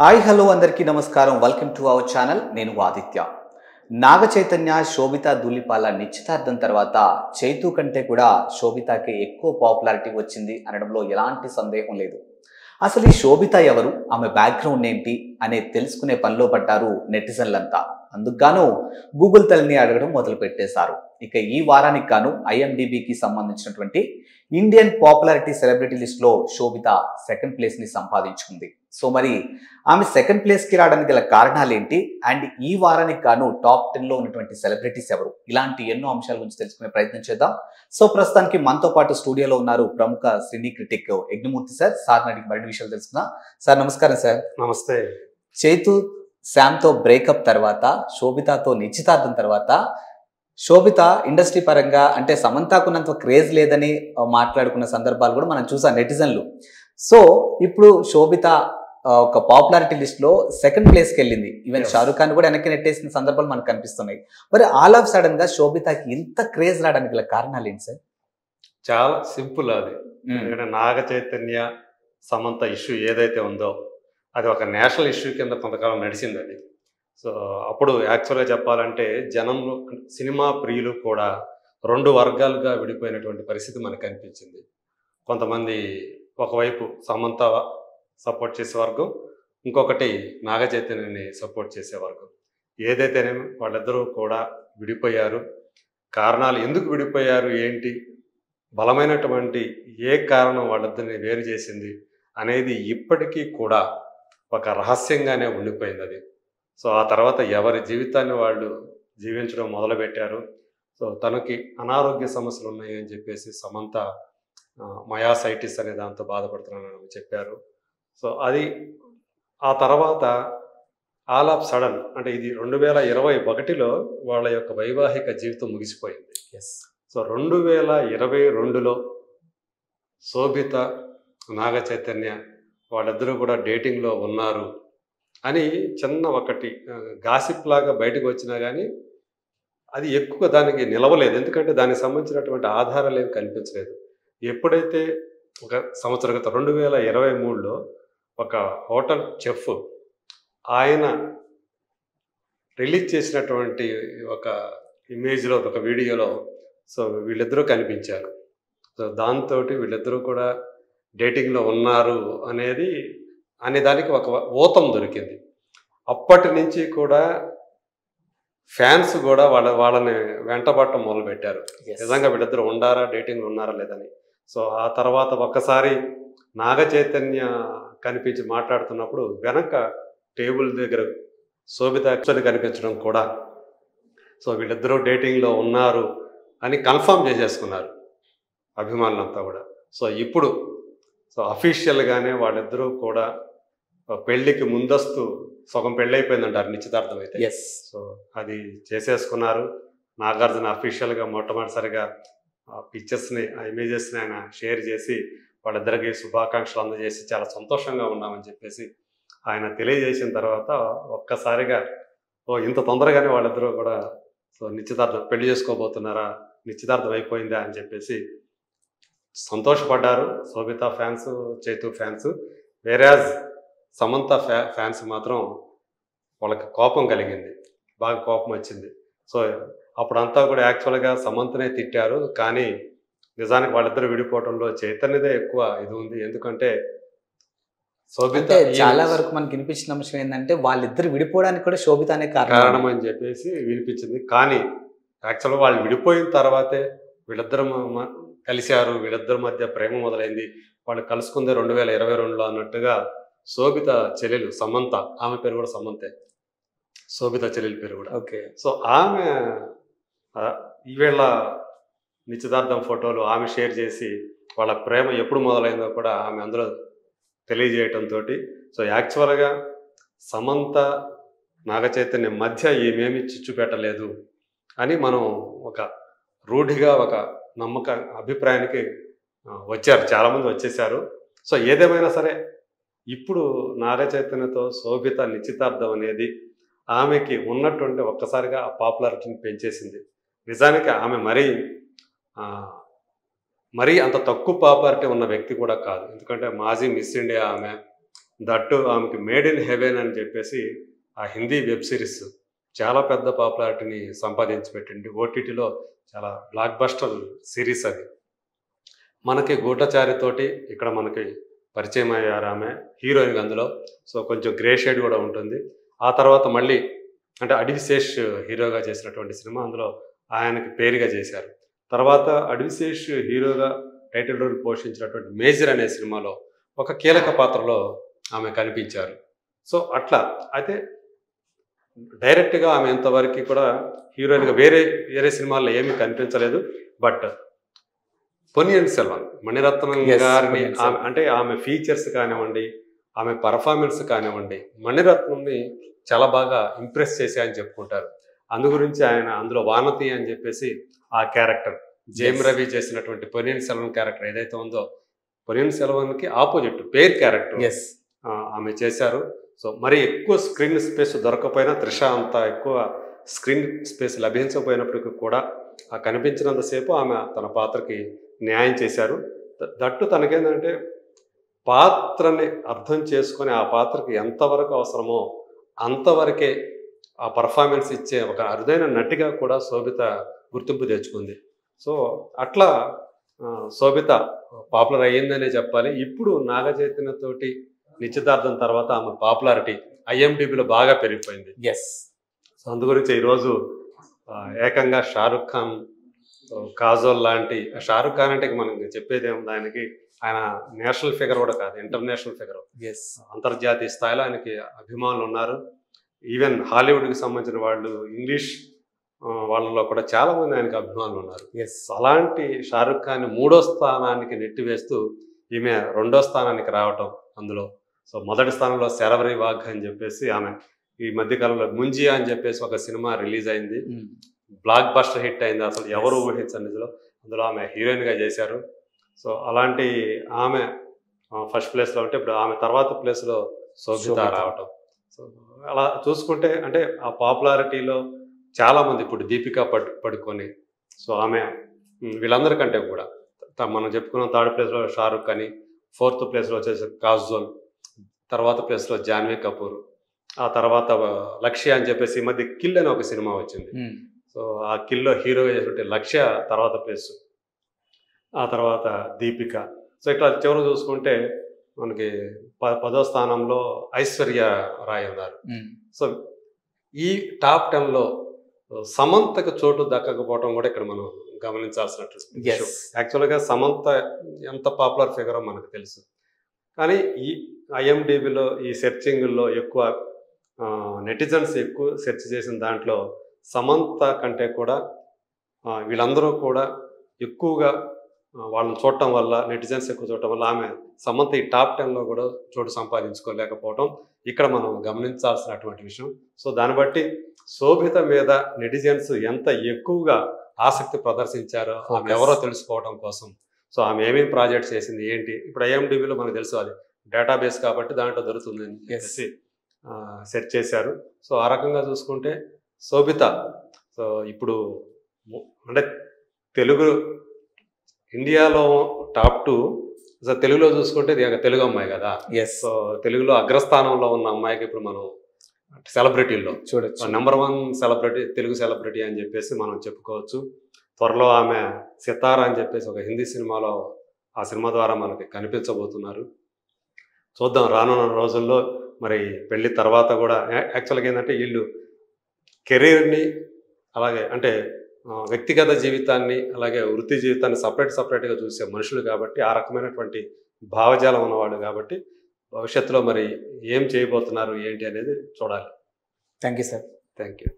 Hi hello అందరికీ నమస్కారం. Welcome to our channel. నేను ఆదిత్య. నాగ చైతన్య శోభిత ధూళిపాల నిశ్చితార్థం తర్వాత చైతు కంటే కూడా శోభితకి ఎక్కువ పాపులారిటీ వచ్చింది అనడంలో ఎలాంటి సందేహం లేదు. అసలు ఈ శోభిత ఎవరు, ఆమె బ్యాక్గ్రౌండ్ ఏంటి అనే తెలుసుకునే పనిలో పడ్డారు నెటిజన్లంతా. అందుకు గాను గూగుల్ తల్లిని అడగడం మొదలు పెట్టేశారు. ఇక ఈ వారానికి గాను IMDbకి సంబంధించినటువంటి ఇండియన్ పాపులారిటీ సెలబ్రిటీ లిస్ట్ లో శోభిత సెకండ్ ప్లేస్ ని సంపాదించుకుంది. సో మరి ఆమె సెకండ్ ప్లేస్ కి రావడానికి గల కారణాలు ఏంటి, అండ్ ఈ వారానికి గాను టాప్ 10 లో ఉన్నటువంటి సెలబ్రిటీస్ ఎవరు, ఇలాంటి ఎన్నో అంశాల గురించి తెలుసుకునే ప్రయత్నం చేద్దాం. సో ప్రస్తుతానికి మనతో పాటు స్టూడియోలో ఉన్నారు ప్రముఖ సినీ క్రిటిక్ యజ్ఞమూర్తి సార్. సార్ అడిగి మరిన్ని విషయాలు తెలుసుకుందాం. సార్ నమస్కారం. సార్ నమస్తే. చైతు శామ్తో బ్రేకప్ తర్వాత, శోభితతో నిశ్చితార్థం తర్వాత శోభిత ఇండస్ట్రీ పరంగా అంటే సమంతకున్నంత క్రేజ్ లేదని మాట్లాడుకున్న సందర్భాలు కూడా మనం చూసాం నెటిజన్లు. సో ఇప్పుడు శోభిత ఒక పాపులారిటీ లిస్ట్ లో సెకండ్ ప్లేస్ కి వెళ్ళింది. ఈవెన్ షారుఖ్ ఖాన్ కూడా వెనక్కి నెట్టేసిన సందర్భాలు మనకు కనిపిస్తున్నాయి. మరి ఆల్ ఆఫ్ సడన్ గా శోభితకి ఇంత క్రేజ్ రావడానికి గల కారణాలు ఏంటి సార్? చాలా సింపుల్ అది. ఎందుకంటే నాగ చైతన్య సమంత ఇష్యూ ఏదైతే ఉందో అది ఒక నేషనల్ ఇష్యూ కింద కొంతకాలం నడిచింది అది. సో అప్పుడు యాక్చువల్గా చెప్పాలంటే జనంలో సినిమా ప్రియులు కూడా రెండు వర్గాలుగా విడిపోయినటువంటి పరిస్థితి మనకు కనిపించింది. కొంతమంది ఒకవైపు సమంత సపోర్ట్ చేసే వర్గం, ఇంకొకటి నాగ చైతన్యని సపోర్ట్ చేసే వర్గం. ఏదైతేనేమి వాళ్ళిద్దరూ కూడా విడిపోయారు. కారణాలు ఎందుకు విడిపోయారు ఏంటి, బలమైనటువంటి ఏ కారణం వాళ్ళిద్దరిని వేరు చేసింది అనేది ఇప్పటికీ కూడా ఒక రహస్యంగానే ఉండిపోయింది అది. సో ఆ తర్వాత ఎవరి జీవితాన్ని వాళ్ళు జీవించడం మొదలుపెట్టారు. సో తనకి అనారోగ్య సమస్యలు ఉన్నాయని చెప్పేసి సమంత మయాసైటిస్ అనే దాంతో బాధపడుతున్నానని చెప్పారు. సో అది ఆ తర్వాత ఆల్ ఆఫ్ సడన్ అంటే ఇది 2021లో వాళ్ళ యొక్క వైవాహిక జీవితం ముగిసిపోయింది. సో 2022లో శోభిత నాగ చైతన్య వాళ్ళిద్దరూ కూడా డేటింగ్లో ఉన్నారు అని చిన్న ఒకటి గాసిప్ లాగా బయటకు వచ్చినా కానీ అది ఎక్కువ దానికి నిలవలేదు. ఎందుకంటే దానికి సంబంధించినటువంటి ఆధారాలు ఏమి కనిపించలేదు. ఎప్పుడైతే ఒక సంవత్సరం క్రితం 2023లో ఒక హోటల్ చెఫ్ ఆయన రిలీజ్ చేసినటువంటి ఒక ఇమేజ్లో ఒక వీడియోలో సో వీళ్ళిద్దరూ కనిపించారు. సో దాంతో వీళ్ళిద్దరూ కూడా డేటింగ్లో ఉన్నారు అనే దానికి ఒక ఊతం దొరికింది. అప్పటి నుంచి కూడా ఫ్యాన్స్ కూడా వాళ్ళని వెంటబడటం మొదలుపెట్టారు. నిజంగా వీళ్ళిద్దరు ఉండారా, డేటింగ్ ఉన్నారా లేదని. సో ఆ తర్వాత ఒక్కసారి నాగ చైతన్య కనిపించి మాట్లాడుతున్నప్పుడు వెనక టేబుల్ దగ్గర శోభిత కనిపించడం కూడా సో వీళ్ళిద్దరూ డేటింగ్లో ఉన్నారు అని కన్ఫర్మ్ చేసేసుకున్నారు అభిమానులంతా కూడా. సో ఇప్పుడు సో అఫీషియల్గానే వాళ్ళిద్దరూ కూడా పెళ్ళికి ముందస్తు సగం పెళ్ళి అయిపోయిందంటారు నిశ్చితార్థం అయితే. సో అది చేసేసుకున్నారు. నాగార్జున అఫీషియల్గా మొట్టమొదటిసారిగా పిక్చర్స్ని ఆ ఇమేజెస్ని ఆయన షేర్ చేసి వాళ్ళిద్దరికి శుభాకాంక్షలు అందజేసి చాలా సంతోషంగా ఉన్నామని చెప్పేసి ఆయన తెలియజేసిన తర్వాత ఒక్కసారిగా ఇంత తొందరగానే వాళ్ళిద్దరూ కూడా సో నిశ్చితార్థం పెళ్లి చేసుకోబోతున్నారా, నిశ్చితార్థం అయిపోయిందా అని చెప్పేసి సంతోషపడ్డారు శోభిత ఫ్యాన్స్, చైతు ఫ్యాన్స్. వేరాజ్ సమంత ఫ్యాన్స్ మాత్రం వాళ్ళకి కోపం కలిగింది, బాగా కోపం వచ్చింది. సో అప్పుడంతా కూడా యాక్చువల్గా సమంతనే తిట్టారు, కానీ నిజానికి వాళ్ళిద్దరు విడిపోవడంలో చైతన్యదే ఎక్కువ ఇది ఉంది. ఎందుకంటే శోభిత చాలా వరకు మనకి వినిపించిన అంశం ఏంటంటే వాళ్ళిద్దరు విడిపోవడానికి కూడా శోభిత అనే కారణం అని చెప్పేసి వినిపించింది. కానీ యాక్చువల్గా వాళ్ళు విడిపోయిన తర్వాతే వీళ్ళిద్దరు కలిశారు, వీళ్ళిద్దరి మధ్య ప్రేమ మొదలైంది, వాళ్ళు కలుసుకుందే 2022లో అన్నట్టుగా శోభిత చెల్లెలు సమంత, ఆమె పేరు కూడా సమంతే, శోభిత చెల్లెలు పేరు కూడా. ఓకే. సో ఆమె ఈవేళ నిశ్చితార్థం ఫోటోలు ఆమె షేర్ చేసి వాళ్ళ ప్రేమ ఎప్పుడు మొదలైందో కూడా ఆమె అందులో తెలియజేయటంతో సో యాక్చువల్గా సమంత నాగ చైతన్య మధ్య ఏమేమి చిచ్చు పెట్టలేదు అని మనం ఒక రూఢిగా ఒక నమ్మక అభిప్రాయానికి వచ్చారు, చాలామంది వచ్చేసారు. సో ఏదేమైనా సరే ఇప్పుడు నాగ చైతన్యతో శోభిత నిశ్చితార్థం అనేది ఆమెకి ఉన్నటువంటి ఒక్కసారిగా ఆ పాపులారిటీని పెంచేసింది. నిజానికి ఆమె మరీ అంత తక్కువ పాపులారిటీ ఉన్న వ్యక్తి కూడా కాదు. ఎందుకంటే మాజీ మిస్ ఇండియా ఆమె, దట్టు ఆమెకి మేడ్ ఇన్ హెవెన్ అని చెప్పేసి ఆ హిందీ వెబ్ సిరీస్ చాలా పెద్ద పాపులారిటీని సంపాదించి పెట్టింది. ఓటీటీలో చాలా బ్లాక్ బస్టర్ సిరీస్ అది. మనకి గూఢచారితోటి ఇక్కడ మనకి పరిచయం అయ్యారు ఆమె హీరోయిన్ అందులో. సో కొంచెం గ్రే షేడ్ కూడా ఉంటుంది. ఆ తర్వాత మళ్ళీ అంటే అడివిశేష్ హీరోగా చేసినటువంటి సినిమా అందులో ఆయనకి పేరుగా చేశారు. తర్వాత అడివిశేష్ హీరోగా టైటిల్ రోల్ పోషించినటువంటి మేజర్ అనే సినిమాలో ఒక కీలక పాత్రలో ఆమె కనిపించారు. సో అట్లా అయితే డైరెక్ట్గా ఆమె ఇంతవరకు కూడా హీరోయిన్గా వేరే సినిమాల్లో ఏమీ కనిపించలేదు. బట్ పొన్నియిన్ సెల్వన్ మణిరత్నం గారిని అంటే ఆమె ఫీచర్స్ కానివ్వండి, ఆమె పర్ఫార్మెన్స్ కానివ్వండి, మణిరత్నంని చాలా బాగా ఇంప్రెస్ చేశాయని చెప్పుకుంటారు. అందు గురించి ఆయన అందులో వానతి అని చెప్పేసి ఆ క్యారెక్టర్ జేమ్ రవి చేసినటువంటి పొన్నియిన్ సెల్వన్ క్యారెక్టర్ ఏదైతే ఉందో పొన్నియిన్ సెల్వన్కి ఆపోజిట్ పేర్ క్యారెక్టర్ ఆమె చేశారు. సో మరి ఎక్కువ స్క్రీన్ స్పేస్ దొరకపోయినా త్రిష అంత ఎక్కువ స్క్రీన్ స్పేస్ లభించకపోయినప్పటికీ కూడా ఆ కనిపించినంతసేపు ఆమె తన పాత్రకి న్యాయం చేశారు. దట్టు తనకేంటంటే పాత్రని అర్థం చేసుకొని ఆ పాత్రకి ఎంతవరకు అవసరమో అంతవరకే ఆ పర్ఫార్మెన్స్ ఇచ్చే ఒక అరుదైన నటిగా కూడా శోభిత గుర్తింపు తెచ్చుకుంది. సో అట్లా శోభిత పాపులర్ అయ్యిందనే చెప్పాలి. ఇప్పుడు నాగ చైతన్యతోటి నిశ్చితార్థం తర్వాత ఆమె పాపులారిటీ IMDbలో బాగా పెరిగిపోయింది. సో అందు గురించి ఈరోజు ఏకంగా షారుఖ్ ఖాన్, కాజోల్ లాంటి షారుఖ్ ఖాన్ అంటే మనం చెప్పేది ఏముంది, ఆయనకి ఆయన నేషనల్ ఫిగర్ కూడా కాదు, ఇంటర్నేషనల్ ఫిగర్. అంతర్జాతీయ స్థాయిలో ఆయనకి అభిమానులు ఉన్నారు. ఈవెన్ హాలీవుడ్కి సంబంధించిన వాళ్ళు ఇంగ్లీష్ వాళ్ళలో కూడా చాలా మంది ఆయనకి అభిమానులు ఉన్నారు. అలాంటి షారుఖ్ ఖాన్ 3వ స్థానానికి నెట్టివేస్తూ ఈమె 2వ స్థానానికి రావటం అందులో. సో మొదటి స్థానంలో శరవరి వాఘ్ అని చెప్పేసి ఆమె ఈ మధ్యకాలంలో ముంజియా అని చెప్పేసి ఒక సినిమా రిలీజ్ అయింది, బ్లాక్ బస్టర్ హిట్ అయింది, అసలు ఎవరు ఊహించండి. అందులో ఆమె హీరోయిన్గా చేశారు. సో అలాంటి ఆమె ఫస్ట్ ప్లేస్లో ఉంటే ఇప్పుడు ఆమె తర్వాత ప్లేస్లో శోభిత రావటం. సో అలా చూసుకుంటే అంటే ఆ పాపులారిటీలో చాలామంది ఇప్పుడు దీపికా పడుకొని, సో ఆమె వీళ్ళందరికంటే కూడా మనం చెప్పుకున్న 3rd ప్లేస్లో షారుఖ్ అని, 4th ప్లేస్లో వచ్చేసి కాజోల్, తర్వాత ప్లేస్లో జాన్వీ కపూర్, ఆ తర్వాత లక్ష్య అని చెప్పేసి ఈ మధ్య కిల్ అని ఒక సినిమా వచ్చింది. సో ఆ కిల్లో హీరోగా చేసినట్టు లక్ష్య తర్వాత ప్లేస్, ఆ తర్వాత దీపిక. సో ఇట్లా చివరి చూసుకుంటే మనకి 10వ స్థానంలో ఐశ్వర్య రాయ్ ఉన్నారు. సో ఈ టాప్ 10లో సమంతకు చోటు దక్కకపోవడం కూడా ఇక్కడ మనం గమనించాల్సినట్టు. యాక్చువల్గా సమంత ఎంత పాపులర్ ఫిగరో మనకు తెలుసు, కానీ ఈ IMDbలో ఈ సెర్చింగ్లో ఎక్కువ నెటిజన్స్ ఎక్కువ సెర్చ్ చేసిన దాంట్లో సమంత కంటే కూడా వీళ్ళందరూ కూడా ఎక్కువగా వాళ్ళని చూడటం వల్ల, నెటిజన్స్ ఎక్కువ చూడటం వల్ల ఆమె సమంత ఈ టాప్ 10లో కూడా చోటు సంపాదించుకోలేకపోవడం ఇక్కడ మనం గమనించాల్సినటువంటి విషయం. సో దాన్ని బట్టి శోభిత మీద నెటిజన్స్ ఎంత ఎక్కువగా ఆసక్తి ప్రదర్శించారో ఆమె ఎవరో తెలుసుకోవడం కోసం. సో ఆమె ఏమేమి ప్రాజెక్ట్స్ చేసింది ఏంటి, ఇప్పుడు IMDbలో మనకు తెలుసు, అది డేటాబేస్ కాబట్టి దాంట్లో దొరుకుతుందని చెప్పేసి సెర్చ్ చేశారు. సో ఆ రకంగా చూసుకుంటే శోభిత సో ఇప్పుడు అంటే తెలుగు ఇండియాలో టాప్ 2, సో తెలుగులో చూసుకుంటే ఇది తెలుగు అమ్మాయి కదా. సో తెలుగులో అగ్రస్థానంలో ఉన్న అమ్మాయికి ఇప్పుడు మనం సెలబ్రిటీల్లో చూడొచ్చు, నెంబర్ 1 సెలబ్రిటీ, తెలుగు సెలబ్రిటీ అని చెప్పేసి మనం చెప్పుకోవచ్చు. త్వరలో ఆమె సితారా అని చెప్పేసి ఒక హిందీ సినిమాలో ఆ సినిమా ద్వారా మనకి కనిపించబోతున్నారు. చూద్దాం రానున్న రోజుల్లో. మరి పెళ్ళి తర్వాత కూడా యాక్చువల్గా ఏంటంటే వీళ్ళు కెరీర్ని అలాగే అంటే వ్యక్తిగత జీవితాన్ని అలాగే వృత్తి జీవితాన్ని సపరేట్గా చూసే మనుషులు కాబట్టి, ఆ రకమైనటువంటి భావజాలం ఉన్నవాళ్ళు కాబట్టి భవిష్యత్తులో మరి ఏం చేయబోతున్నారు ఏంటి అనేది చూడాలి. Thank you sir. Thank you.